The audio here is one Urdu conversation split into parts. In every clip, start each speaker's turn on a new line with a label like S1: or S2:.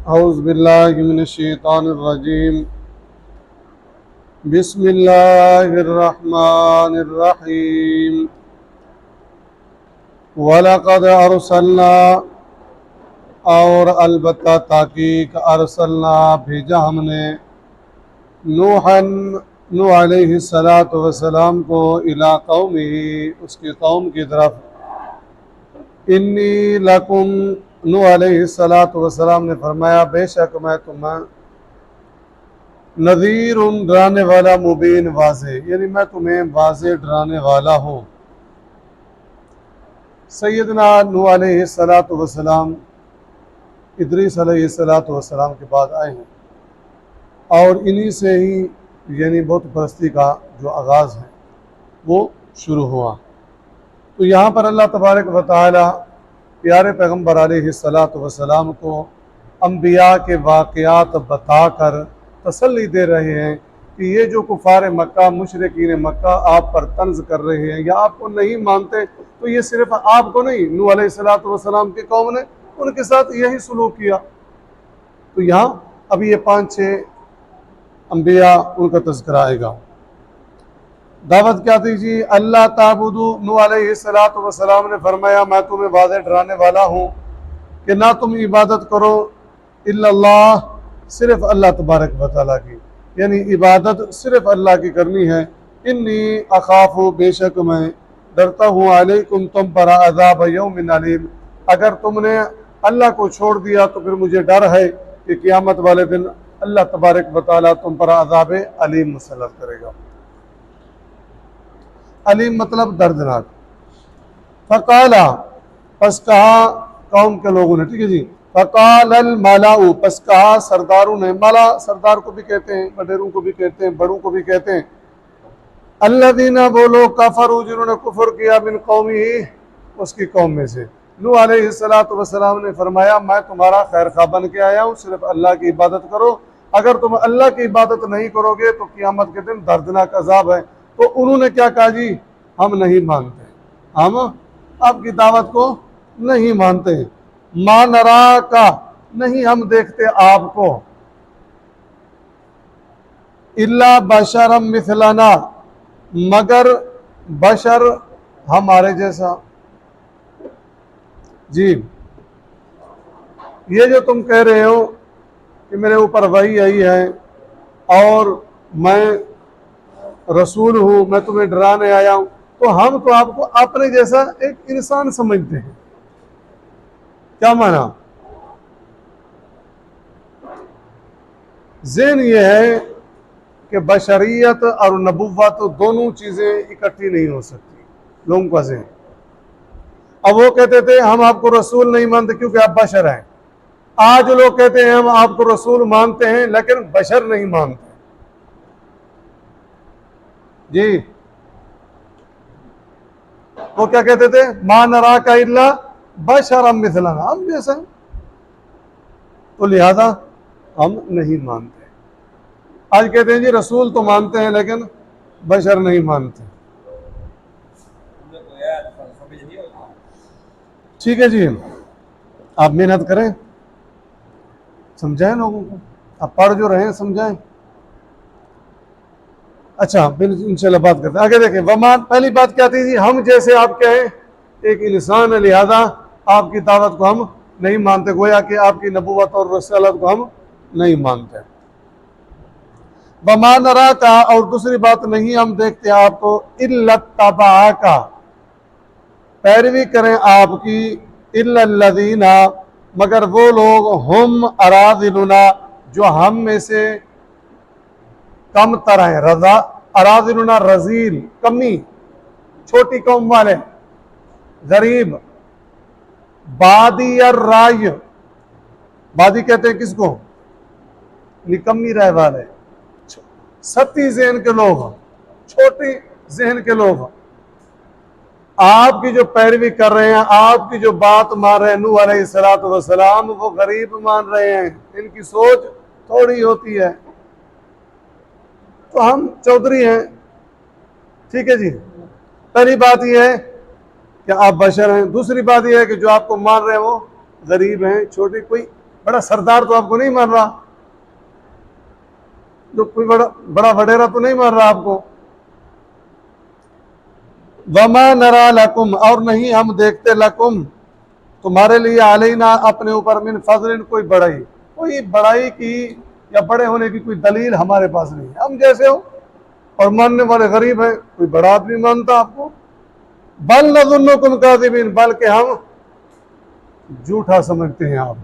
S1: اعوذ باللہ من الشیطان الرجیم بسم اللہ الرحمن الرحیم وَلَقَدْ أَرْسَلْنَا اور البتہ تحقیق ارسلنا بھیجا ہم نے نوح علیہ السلام کو الی قومہ اس کی قوم کی طرف انی لکم نوح علیہ السلام نے فرمایا بے شک میں تمہیں نذیر ڈرانے والا مبین واضح یعنی میں تمہیں واضح ڈرانے والا ہوں۔ سیدنا نوح علیہ السلام ادریس علیہ السلام کے بعد آئے ہیں اور انہی سے ہی یعنی بت پرستی کا جو آغاز ہے وہ شروع ہوا۔ تو یہاں پر اللہ تبارک و تعالی پیارے پیغمبر علیہ السلام کو انبیاء کے واقعات بتا کر تسلی دے رہے ہیں کہ یہ جو کفار مکہ مشرکین مکہ آپ پر طنز کر رہے ہیں یا آپ کو نہیں مانتے تو یہ صرف آپ کو نہیں، نوح علیہ السلام کی قوم نے ان کے ساتھ یہی سلوک کیا۔ تو یہاں ابھی یہ 5-6 انبیاء ان کا تذکرہ آئے گا۔ دعوت کیا تھی جی؟ اللہ تعبدو، نوح علیہ السلام نے فرمایا میں تمہیں واضح ڈرانے والا ہوں کہ نہ تم عبادت کرو الا اللہ، صرف اللہ تبارک و تعالیٰ کی، یعنی عبادت صرف اللہ کی کرنی ہے۔ انی اخاف، بے شک میں ڈرتا ہوں، علیکم تم پر عذاب یوم علیم، اگر تم نے اللہ کو چھوڑ دیا تو پھر مجھے ڈر ہے کہ قیامت والے دن اللہ تبارک و تعالیٰ تم پر عذاب علیم مسلط کرے گا۔ علیم مطلب دردناک۔ فقالا، پس کہا قوم کے لوگوں نے، ٹھیک ہے جی، فقال الملأ، پس کہا سرداروں نے، ملا سردار کو بھی کہتے ہیں، وڈیروں کو بھی کہتے ہیں، بڑوں کو بھی کہتے ہیں، الذین، وہ لوگ، کفروا، جنہوں نے کفر کیا، من قومہ، اس کی قوم میں سے۔ نوح علیہ السلام نے فرمایا میں تمہارا خیر خواہ بن کے آیا ہوں، صرف اللہ کی عبادت کرو، اگر تم اللہ کی عبادت نہیں کرو گے تو قیامت کے دن دردناک عذاب ہے۔ تو انہوں نے کیا کہا جی؟ ہم نہیں مانتے، ہم آپ کی دعوت کو نہیں مانتے، ما نراکا، نہیں ہم دیکھتے آپ کو، الا بشرا مثلنا، مگر بشر ہمارے جیسا۔ جی یہ جو تم کہہ رہے ہو کہ میرے اوپر وحی آئی ہے اور میں رسول ہوں، میں تمہیں ڈرانے آیا ہوں، تو ہم تو آپ کو اپنے جیسا ایک انسان سمجھتے ہیں۔ کیا معنی؟ ذہن یہ ہے کہ بشریت اور نبوت دونوں چیزیں اکٹھی نہیں ہو سکتی، لوگوں کا ذہن۔ اب وہ کہتے تھے ہم آپ کو رسول نہیں مانتے کیونکہ آپ بشر ہیں، آج لوگ کہتے ہیں ہم آپ کو رسول مانتے ہیں لیکن بشر نہیں مانتے۔ جی وہ کیا کہتے تھے؟ ما نراک الا بشرا مثلنا، ہم جیسا ہیں، تو لہذا ہم نہیں مانتے۔ آج کہتے ہیں جی رسول تو مانتے ہیں لیکن بشر نہیں مانتے۔ ٹھیک ہے جی، آپ محنت کریں، سمجھائیں لوگوں کو، آپ پڑھ جو رہے ہیں سمجھائیں۔ اچھا پھر انشاءاللہ بات کرتے ہیں، آگے دیکھیں۔ ومان، پہلی بات کیا تھی جی؟ ہم جیسے آپ کہیں ایک انسان ہے، لہذا آپ کی دعوت کو ہم نہیں مانتے، گویا کہ آپ کی نبوت اور رسالت کو ہم نہیں مانتے۔ وما نراک، اور دوسری بات نہیں ہم دیکھتے آپ کو، الا اتبعاک، پیروی کریں آپ کی، الا الذین، مگر وہ لوگ، ہم اراذلنا، جو ہم میں سے کم تر ہیں، رضا اراذلنا رذیل، کمی، چھوٹی قوم والے، غریب، بادی الرائے، بادی کہتے ہیں کس کو؟ نکمی رائے والے، ستی ذہن کے لوگ، چھوٹی ذہن کے لوگ، آپ کی جو پیروی کر رہے ہیں، آپ کی جو بات مان رہے ہیں، نوح علیہ السلام وہ غریب مان رہے ہیں، ان کی سوچ تھوڑی ہوتی ہے، تو ہم چودھری ہیں۔ ٹھیک ہے جی، پہلی بات یہ ہے کہ آپ بشر ہیں، دوسری بات یہ ہے کہ جو آپ کو مان رہے ہیں وہ غریب ہیں، چھوٹی، کوئی بڑا سردار تو آپ کو نہیں مار رہا، جو کوئی بڑا وڈیرا تو نہیں مار رہا آپ کو. وما نرا لکم، اور نہیں ہم دیکھتے لکم تمہارے لیے علینا اپنے اوپر من فضل کوئی بڑائی کی یا بڑے ہونے کی کوئی دلیل ہمارے پاس نہیں ہے. ہم جیسے ہو اور ماننے والے غریب ہیں، کوئی بڑا آدمی مانتا آپ کو. بل نظنکم کاذبین، بلکہ ہم جھوٹا سمجھتے ہیں آپ.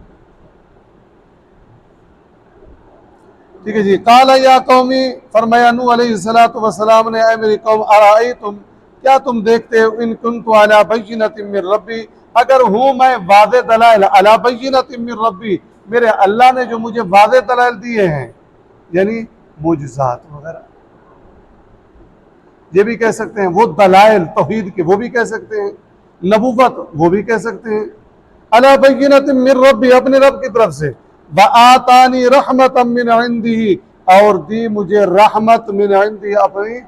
S1: ٹھیک ہے جی. قال یا قومی، فرمایا نوح علیہ السلام نے، اے میری قوم، ارائیتم، کیا تم دیکھتے ہو، ان کنت علی بینۃ من ربی، اگر ہوں میں واضح دلائل، علی بینۃ من ربی، میرے اللہ نے جو مجھے واضح دلائل دیے ہیں، یعنی معجزات وغیرہ، یہ بھی کہہ سکتے ہیں، وہ دلائل توحید کے وہ بھی کہہ سکتے ہیں، نبوت وہ بھی کہہ سکتے ہیں. علی بینۃ من ربی، اپنے رب کی طرف سے. وآتانی رحمۃ من عنده، اور دی مجھے رحمت من عنده، اپنی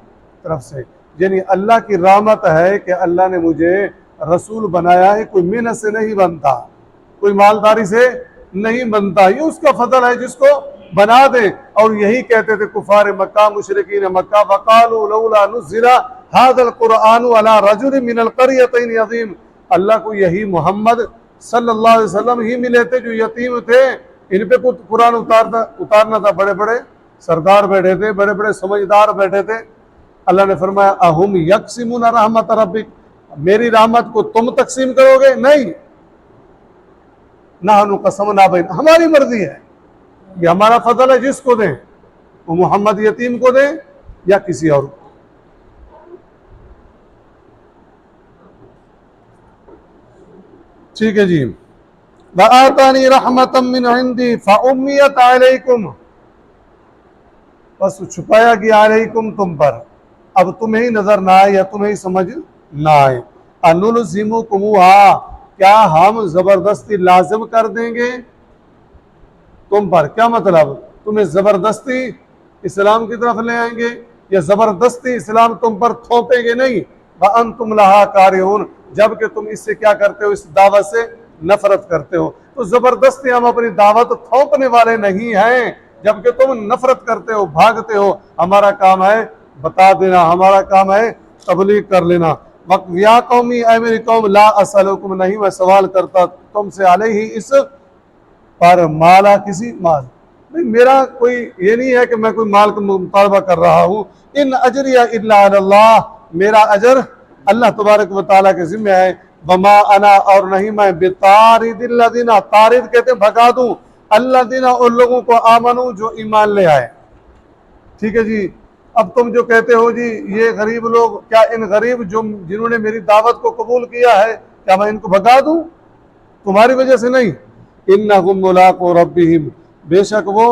S1: طرف سے. یعنی اللہ کی رحمت ہے کہ اللہ نے مجھے رسول بنایا ہے. کوئی محنت سے نہیں بنتا، کوئی مالداری سے نہیں بنتا، یہ اس کا فضل ہے جس کو بنا دے. اور یہی کہتے تھے کفار مکہ، مشرکین مکہ، وقالوا لولا نزل هذا القرآن على رجل من القريتين عظیم، اللہ کو یہی محمد صلی اللہ علیہ وسلم ہی ملے تھے جو یتیم تھے، ان پہ کچھ قرآن اتارنا تھا. بڑے بڑے سردار بیٹھے تھے، بڑے بڑے سمجھدار بیٹھے تھے. اللہ نے فرمایا اہم یقسمون رحمت ربک، میری رحمت کو تم تقسیم کرو گے؟ نہیں. نحن قسمنا بین، ہماری مرضی ہے، یہ ہمارا فضل ہے، جس کو دیں، وہ محمد یتیم کو دیں یا کسی اور کو. ٹھیک ہے جی. وآتانی رحمتا من عندی فأمیت علیکم، بس چھپایا گیا علیکم، تم پر، اب تمہیں نظر نہ آئے یا تمہیں سمجھ نہ آئے. انلزمکموہا، کیا ہم زبردستی لازم کر دیں گے تم پر؟ کیا مطلب؟ تمہیں زبردستی اسلام کی طرف لے آئیں گے یا زبردستی اسلام تم پر تھوپیں گے؟ نہیں. وانتم لہا کارہون، جبکہ تم اس سے کیا کرتے ہو؟ اس دعوت سے نفرت کرتے ہو. تو زبردستی ہم اپنی دعوت تھوپنے والے نہیں ہیں، جبکہ تم نفرت کرتے ہو، بھاگتے ہو. ہمارا کام ہے بتا دینا، ہمارا کام ہے تبلیغ کر لینا. یا قومی، اے میری قوم، لا اسألکم، نہیں میں سوال کرتا تم سے، علیہ اس پر، مالا، کسی مال. نہیں، میرا کوئی یہ نہیں ہے کہ میں کوئی مال کا مطالبہ کر رہا ہوں. ان اجری الا علی اللہ، میرا اجر اللہ تبارک و تعالیٰ کے ذمہ ہے. وما انا، اور نہیں میں، بطارد الذین، طارد کہتے ہیں بھگا دوں، الذین، ان لوگوں کو، آمنو، جو ایمان لے آئے. ٹھیک ہے جی. اب تم جو کہتے ہو جی یہ غریب لوگ، کیا ان غریب جنہوں نے میری دعوت کو قبول کیا ہے، کیا میں ان کو بھگا دوں؟ تمہاری وجہ سے نہیں. انہم ملاقو ربہم، بے شک وہ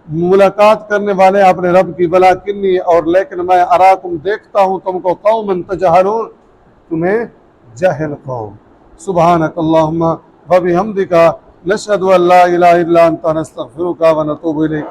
S1: ملاقات کرنے والے اپنے رب کی. ولکنی، اور لیکن میں، اراکم، دیکھتا ہوں تم کو، قوما تجہلون، تمہیں جہل قوم. سبحانک اللہم وبحمدک، نشہد ان لا الہ الا انت، نستغفرک ونتوب الیک.